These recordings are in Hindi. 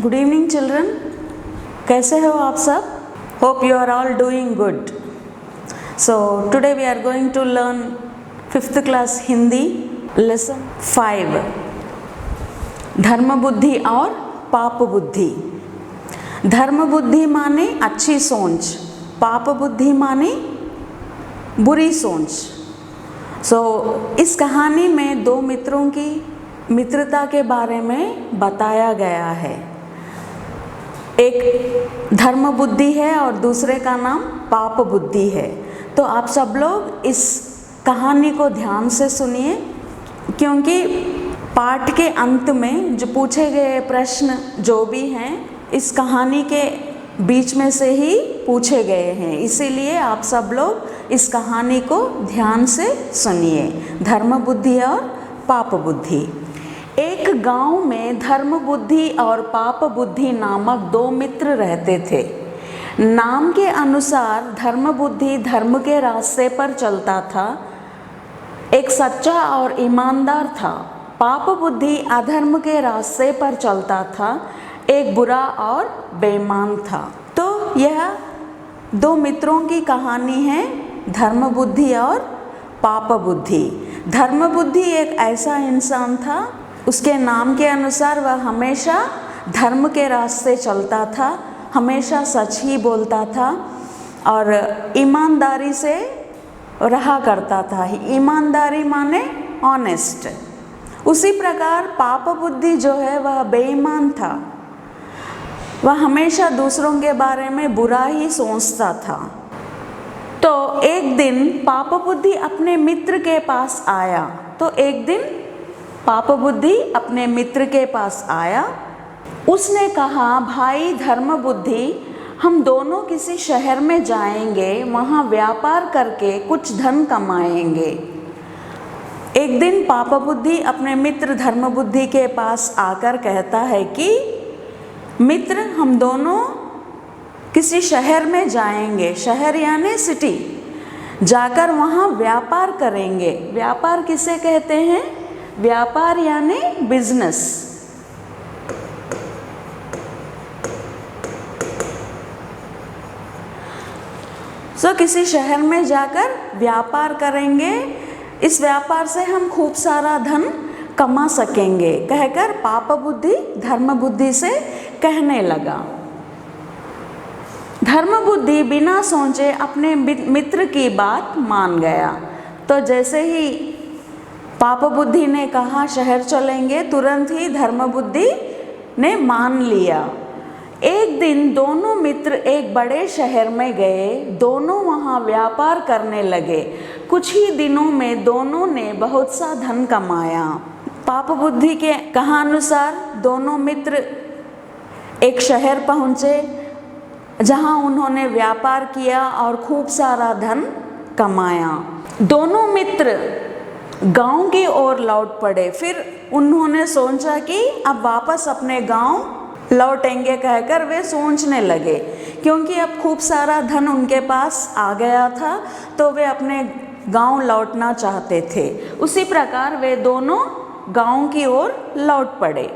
गुड इवनिंग चिल्ड्रन, कैसे हो आप सब? Hope you are all doing good. So today we are going to learn 5th class Hindi lesson 5, धर्म बुद्धि और पाप बुद्धि. धर्म बुद्धि माने अच्छी सोच, पाप बुद्धि माने बुरी सोच. सो इस कहानी में दो मित्रों की मित्रता के बारे में बताया गया है. एक धर्म बुद्धि है और दूसरे का नाम पाप बुद्धि है. तो आप सब लोग इस कहानी को ध्यान से सुनिए, क्योंकि पाठ के अंत में जो पूछे गए प्रश्न जो भी हैं इस कहानी के बीच में से ही पूछे गए हैं. इसीलिए आप सब लोग इस कहानी को ध्यान से सुनिए. धर्म बुद्धि और पाप बुद्धि. एक गांव में धर्म बुद्धि और पाप बुद्धि नामक दो मित्र रहते थे. नाम के अनुसार धर्म बुद्धि धर्म के रास्ते पर चलता था, एक सच्चा और ईमानदार था. पाप बुद्धि अधर्म के रास्ते पर चलता था, एक बुरा और बेईमान था. तो यह दो मित्रों की कहानी है, धर्म बुद्धि और पाप बुद्धि. धर्म बुद्धि एक ऐसा इंसान था, उसके नाम के अनुसार वह हमेशा धर्म के रास्ते चलता था, हमेशा सच ही बोलता था और ईमानदारी से रहा करता था. ईमानदारी माने ऑनेस्ट. उसी प्रकार पाप बुद्धि जो है वह बेईमान था, वह हमेशा दूसरों के बारे में बुरा ही सोचता था. तो एक दिन पाप बुद्धि अपने मित्र के पास आया. अपने मित्र के पास आया. उसने कहा, भाई धर्म बुद्धि, हम दोनों किसी शहर में जाएंगे, वहाँ व्यापार करके कुछ धन कमाएंगे. एक दिन पाप बुद्धि अपने मित्र धर्म बुद्धि के पास आकर कहता है कि मित्र, हम दोनों किसी शहर में जाएंगे. शहर यानी सिटी. जाकर वहाँ व्यापार करेंगे. व्यापार किसे कहते हैं? व्यापार यानी बिजनेस. किसी शहर में जाकर व्यापार करेंगे, इस व्यापार से हम खूब सारा धन कमा सकेंगे, कहकर पाप बुद्धि धर्म बुद्धि से कहने लगा. धर्म बुद्धि बिना सोचे अपने मित्र की बात मान गया. तो जैसे ही पाप बुद्धि ने कहा शहर चलेंगे, तुरंत ही धर्म बुद्धि ने मान लिया. एक दिन दोनों मित्र एक बड़े शहर में गए. दोनों वहाँ व्यापार करने लगे. कुछ ही दिनों में दोनों ने बहुत सा धन कमाया. पाप बुद्धि के कहानुसार दोनों मित्र एक शहर पहुँचे, जहाँ उन्होंने व्यापार किया और खूब सारा धन कमाया. दोनों मित्र गांव की ओर लौट पड़े. फिर उन्होंने सोचा कि अब वापस अपने गांव लौटेंगे, कहकर वे सोचने लगे, क्योंकि अब खूब सारा धन उनके पास आ गया था, तो वे अपने गांव लौटना चाहते थे. उसी प्रकार वे दोनों गांव की ओर लौट पड़े.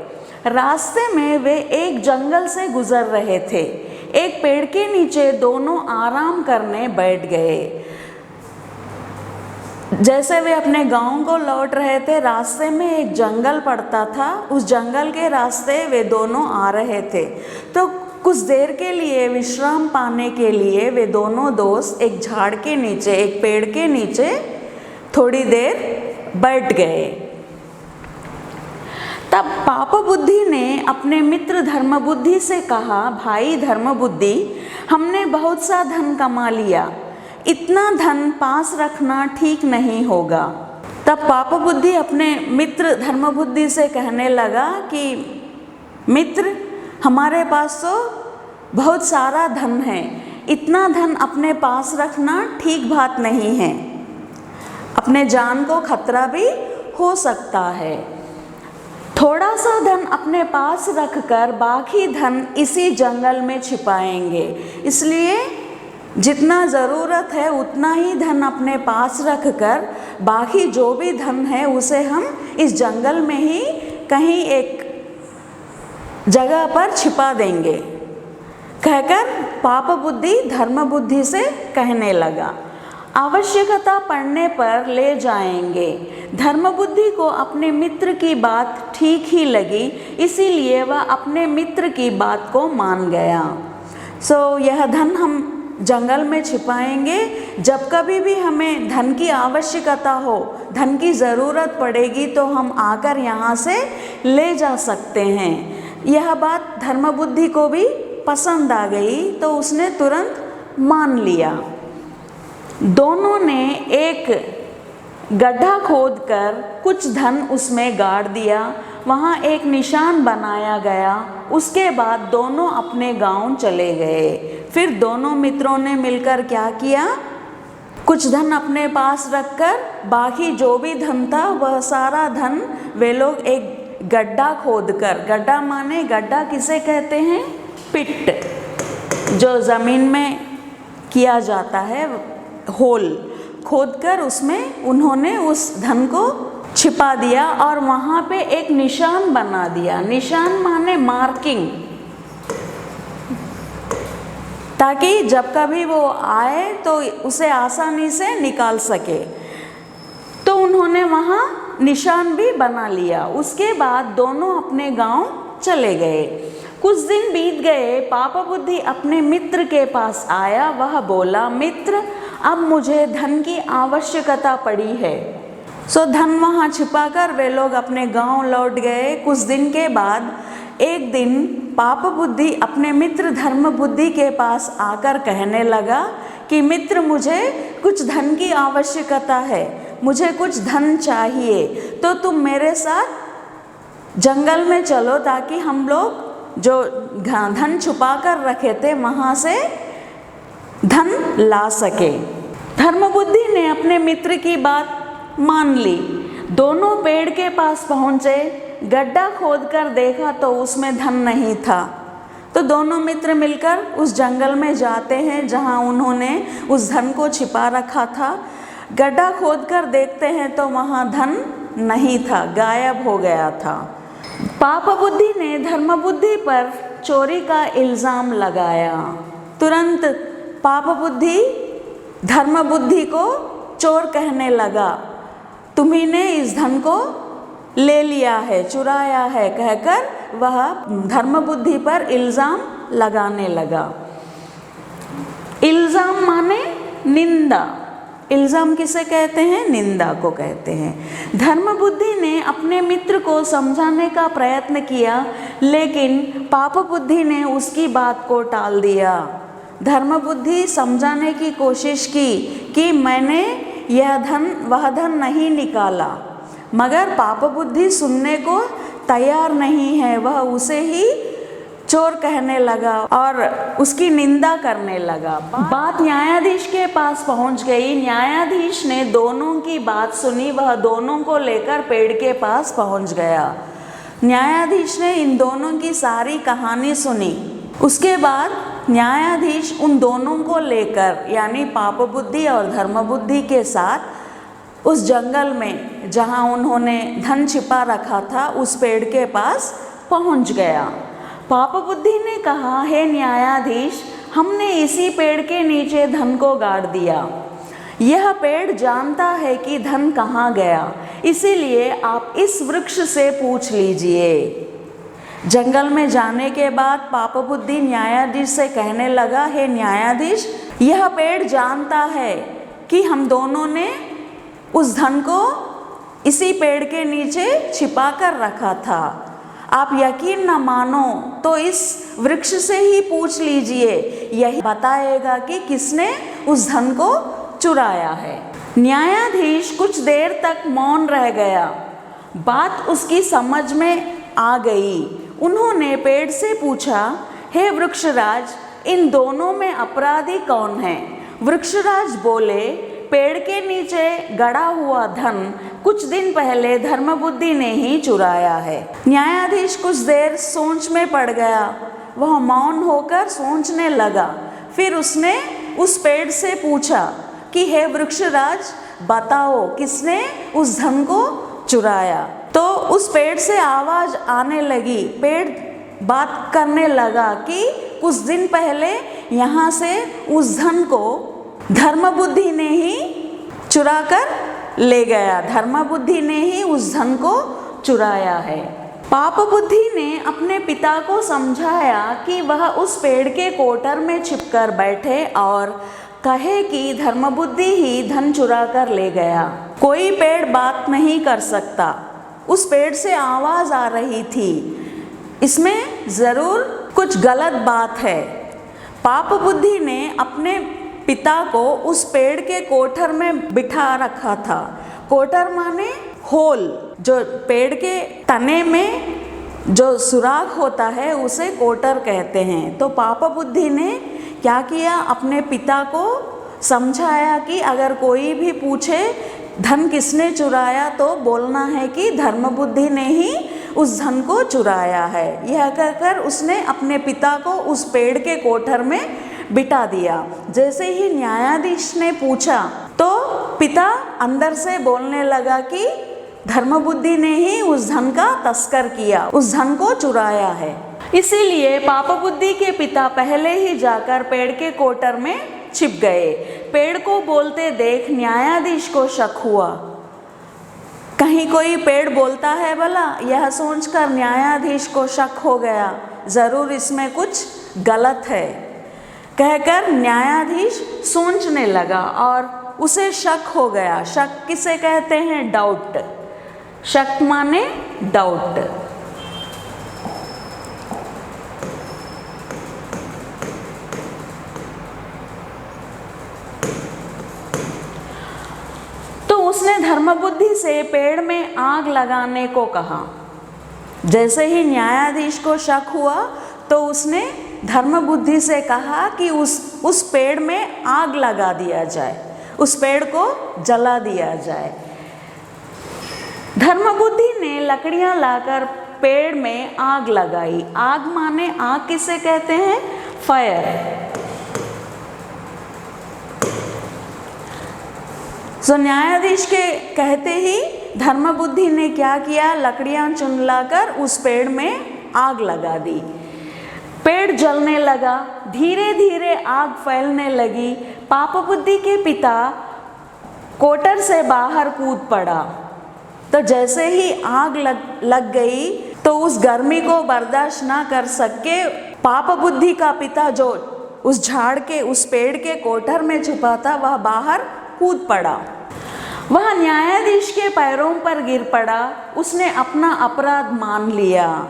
रास्ते में वे एक जंगल से गुजर रहे थे. एक पेड़ के नीचे दोनों आराम करने बैठ गए. जैसे वे अपने गांव को लौट रहे थे, रास्ते में एक जंगल पड़ता था. उस जंगल के रास्ते वे दोनों आ रहे थे. तो कुछ देर के लिए विश्राम पाने के लिए वे दोनों दोस्त एक झाड़ के नीचे, एक पेड़ के नीचे थोड़ी देर बैठ गए. तब पाप बुद्धि ने अपने मित्र धर्म बुद्धि से कहा, भाई धर्म बुद्धि, हमने बहुत सा धन कमा लिया, इतना धन पास रखना ठीक नहीं होगा. तब पाप बुद्धि अपने मित्र धर्म बुद्धि से कहने लगा कि मित्र, हमारे पास तो बहुत सारा धन है, इतना धन अपने पास रखना ठीक बात नहीं है, अपने जान को खतरा भी हो सकता है. थोड़ा सा धन अपने पास रखकर बाकी धन इसी जंगल में छिपाएंगे. इसलिए जितना ज़रूरत है उतना ही धन अपने पास रखकर बाकी जो भी धन है उसे हम इस जंगल में ही कहीं एक जगह पर छिपा देंगे, कहकर पाप बुद्धि धर्म बुद्धि से कहने लगा। आवश्यकता पड़ने पर ले जाएंगे। धर्म बुद्धि को अपने मित्र की बात ठीक ही लगी, इसीलिए वह अपने मित्र की बात को मान गया। यह धन हम जंगल में छिपाएंगे, जब कभी भी हमें धन की आवश्यकता हो, धन की ज़रूरत पड़ेगी तो हम आकर यहाँ से ले जा सकते हैं। यह बात धर्म बुद्धि को भी पसंद आ गई, तो उसने तुरंत मान लिया। दोनों ने एक गड्ढा खोदकर कुछ धन उसमें गाड़ दिया, वहाँ एक निशान बनाया गया। उसके बाद दोनों अपने गांव चले गए। फिर दोनों मित्रों ने मिलकर क्या किया, कुछ धन अपने पास रखकर बाकी जो भी धन था वह सारा धन वे लोग एक गड्ढा खोदकर, गड्ढा माने गड्ढा किसे कहते हैं, पिट, जो ज़मीन में किया जाता है, होल खोदकर उसमें उन्होंने उस धन को छिपा दिया और वहाँ पे एक निशान बना दिया। निशान माने मार्किंग, ताकि जब कभी वो आए तो उसे आसानी से निकाल सके। तो उन्होंने वहाँ निशान भी बना लिया। उसके बाद दोनों अपने गांव चले गए। कुछ दिन बीत गए, पाप बुद्धि अपने मित्र के पास आया। वह बोला, मित्र, अब मुझे धन की आवश्यकता पड़ी है। धन वहाँ छिपाकर वे लोग अपने गांव लौट गए। कुछ दिन के बाद एक दिन पाप बुद्धि अपने मित्र धर्म बुद्धि के पास आकर कहने लगा कि मित्र, मुझे कुछ धन की आवश्यकता है, मुझे कुछ धन चाहिए, तो तुम मेरे साथ जंगल में चलो ताकि हम लोग जो धन छुपा कर रखे थे वहाँ से धन ला सके। धर्म बुद्धि ने अपने मित्र की बात मान ली। दोनों पेड़ के पास पहुँचे, गड्ढा खोदकर देखा तो उसमें धन नहीं था। तो दोनों मित्र मिलकर उस जंगल में जाते हैं जहाँ उन्होंने उस धन को छिपा रखा था। गड्ढा खोदकर देखते हैं तो वहाँ धन नहीं था, गायब हो गया था। पाप बुद्धि ने धर्म बुद्धि पर चोरी का इल्ज़ाम लगाया। तुरंत पाप बुद्धि धर्म बुद्धि को चोर कहने लगा, तुम्ही ने इस धन को ले लिया है, चुराया है, कहकर वह धर्म बुद्धि पर इल्ज़ाम लगाने लगा। इल्ज़ाम माने निंदा। इल्ज़ाम किसे कहते हैं, निंदा को कहते हैं। धर्म बुद्धि ने अपने मित्र को समझाने का प्रयत्न किया, लेकिन पाप बुद्धि ने उसकी बात को टाल दिया। धर्म बुद्धि समझाने की कोशिश की कि मैंने यह धन वह धन नहीं निकाला, मगर पाप बुद्धि सुनने को तैयार नहीं है। वह उसे ही चोर कहने लगा और उसकी निंदा करने लगा। बात न्यायाधीश के पास पहुंच गई। न्यायाधीश ने दोनों की बात सुनी। वह दोनों को लेकर पेड़ के पास पहुंच गया। न्यायाधीश ने इन दोनों की सारी कहानी सुनी। उसके बाद न्यायाधीश उन दोनों को लेकर, यानी पाप बुद्धि और धर्म बुद्धि के साथ उस जंगल में जहां उन्होंने धन छिपा रखा था, उस पेड़ के पास पहुंच गया। पाप बुद्धि ने कहा, हे न्यायाधीश, हमने इसी पेड़ के नीचे धन को गाड़ दिया। यह पेड़ जानता है कि धन कहाँ गया, इसीलिए आप इस वृक्ष से पूछ लीजिए। जंगल में जाने के बाद पाप बुद्धि न्यायाधीश से कहने लगा, हे न्यायाधीश, यह पेड़ जानता है कि हम दोनों ने उस धन को इसी पेड़ के नीचे छिपा कर रखा था। आप यकीन न मानो तो इस वृक्ष से ही पूछ लीजिए, यही बताएगा कि किसने उस धन को चुराया है। न्यायाधीश कुछ देर तक मौन रह गया। बात उसकी समझ में आ गई। उन्होंने पेड़ से पूछा, हे वृक्षराज, इन दोनों में अपराधी कौन है? वृक्षराज बोले, पेड़ के नीचे गड़ा हुआ धन कुछ दिन पहले धर्म बुद्धि ने ही चुराया है। न्यायाधीश कुछ देर सोच में पड़ गया। वह मौन होकर सोचने लगा। फिर उसने उस पेड़ से पूछा कि हे वृक्षराज, बताओ किसने उस धन को चुराया? तो उस पेड़ से आवाज आने लगी। पेड़ बात करने लगा कि कुछ दिन पहले यहाँ से उस धन को धर्मबुद्धि ने ही चुरा कर ले गया, धर्मबुद्धि ने ही उस धन को चुराया है। पाप बुद्धि ने अपने पिता को समझाया कि वह उस पेड़ के कोटर में छिपकर बैठे और कहे कि धर्मबुद्धि ही धन चुरा कर ले गया। कोई पेड़ बात नहीं कर सकता। उस पेड़ से आवाज आ रही थी, इसमें जरूर कुछ गलत बात है। पाप बुद्धि ने अपने पिता को उस पेड़ के कोटर में बिठा रखा था। कोटर माने होल, जो पेड़ के तने में जो सुराख होता है उसे कोटर कहते हैं। तो पाप बुद्धि ने क्या किया, अपने पिता को समझाया कि अगर कोई भी पूछे धन किसने चुराया तो बोलना है कि धर्मबुद्धि ने ही उस धन को चुराया है। यह कहकर उसने अपने पिता को उस पेड़ के कोठर में बिठा दिया। जैसे ही न्यायाधीश ने पूछा तो पिता अंदर से बोलने लगा कि धर्मबुद्धि ने ही उस धन का तस्कर किया, उस धन को चुराया है। इसीलिए पाप बुद्धि के पिता पहले ही जाकर पेड़ के कोटर में छिप गए। पेड़ को बोलते देख न्यायाधीश को शक हुआ, कहीं कोई पेड़ बोलता है भला, यह सोचकर न्यायाधीश को शक हो गया, जरूर इसमें कुछ गलत है कहकर न्यायाधीश सोचने लगा और उसे शक हो गया। शक किसे कहते हैं? डाउट। शक माने डाउट। तो उसने धर्मबुद्धि से पेड़ में आग लगाने को कहा। जैसे ही न्यायाधीश को शक हुआ तो उसने धर्मबुद्धि से कहा कि उस पेड़ में आग लगा दिया जाए, उस पेड़ को जला दिया जाए। धर्मबुद्धि ने लकड़ियां लाकर पेड़ में आग लगाई। आग माने आग किसे कहते हैं? फायर। तो न्यायाधीश के कहते ही धर्मबुद्धि ने क्या किया, लकड़ियां चुन लाकर उस पेड़ में आग लगा दी। पेड़ जलने लगा, धीरे धीरे आग फैलने लगी। पाप बुद्धि के पिता कोटर से बाहर कूद पड़ा। तो जैसे ही आग लग गई तो उस गर्मी को बर्दाश्त ना कर सके पाप बुद्धि का पिता, जो उस झाड़ के उस पेड़ के कोठर में छुपा था, वह बाहर कूद पड़ा। वह न्यायाधीश के पैरों पर गिर पड़ा। उसने अपना अपराध मान लिया।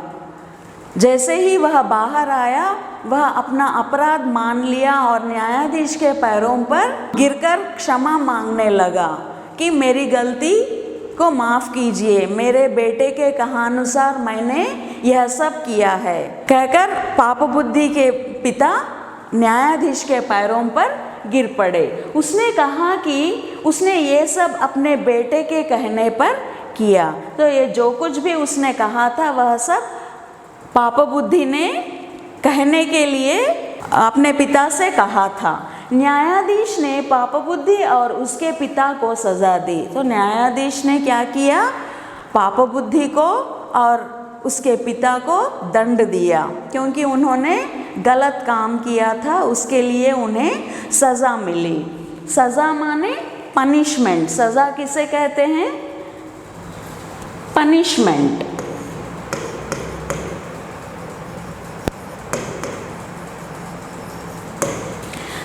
जैसे ही वह बाहर आया वह अपना अपराध मान लिया और न्यायाधीश के पैरों पर गिरकर क्षमा मांगने लगा कि मेरी गलती को माफ़ कीजिए, मेरे बेटे के कहानुसार मैंने यह सब किया है कहकर पाप बुद्धि के पिता न्यायाधीश के पैरों पर गिर पड़े। उसने कहा कि उसने ये सब अपने बेटे के कहने पर किया। तो ये जो कुछ भी उसने कहा था वह सब पाप बुद्धि ने कहने के लिए अपने पिता से कहा था। न्यायाधीश ने पाप बुद्धि और उसके पिता को सजा दी। तो न्यायाधीश ने क्या किया, पाप बुद्धि को और उसके पिता को दंड दिया, क्योंकि उन्होंने गलत काम किया था, उसके लिए उन्हें सज़ा मिली। सज़ा माने पनिशमेंट। सज़ा किसे कहते हैं? पनिशमेंट।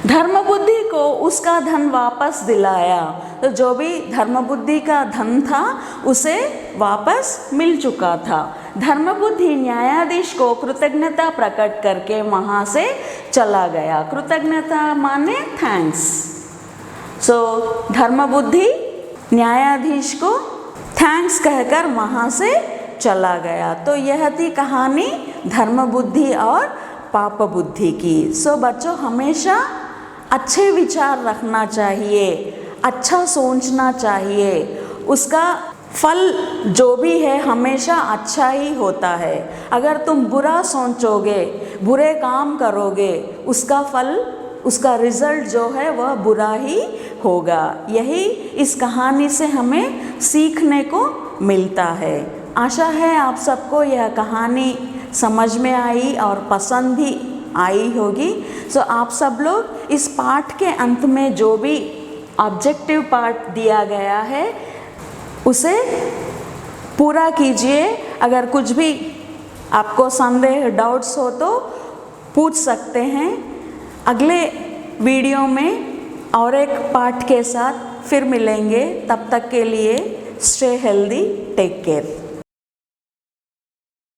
धर्मबुद्धि को उसका धन वापस दिलाया। तो जो भी धर्मबुद्धि का धन था उसे वापस मिल चुका था। धर्मबुद्धि न्यायाधीश को कृतज्ञता प्रकट करके वहाँ से चला गया। कृतज्ञता माने थैंक्स। सो धर्मबुद्धि न्यायाधीश को थैंक्स कहकर वहाँ से चला गया। तो यह थी कहानी धर्मबुद्धि और पाप बुद्धि की। सो बच्चों, हमेशा अच्छे विचार रखना चाहिए, अच्छा सोचना चाहिए। उसका फल जो भी है हमेशा अच्छा ही होता है। अगर तुम बुरा सोचोगे, बुरे काम करोगे, उसका फल, उसका रिजल्ट जो है वह बुरा ही होगा। यही इस कहानी से हमें सीखने को मिलता है। आशा है आप सबको यह कहानी समझ में आई और पसंद भी आई होगी। सो आप सब लोग इस पाठ के अंत में जो भी ऑब्जेक्टिव पार्ट दिया गया है उसे पूरा कीजिए। अगर कुछ भी आपको संदेह, डाउट्स हो तो पूछ सकते हैं। अगले वीडियो में और एक पाठ के साथ फिर मिलेंगे। तब तक के लिए स्टे हेल्दी, टेक केयर।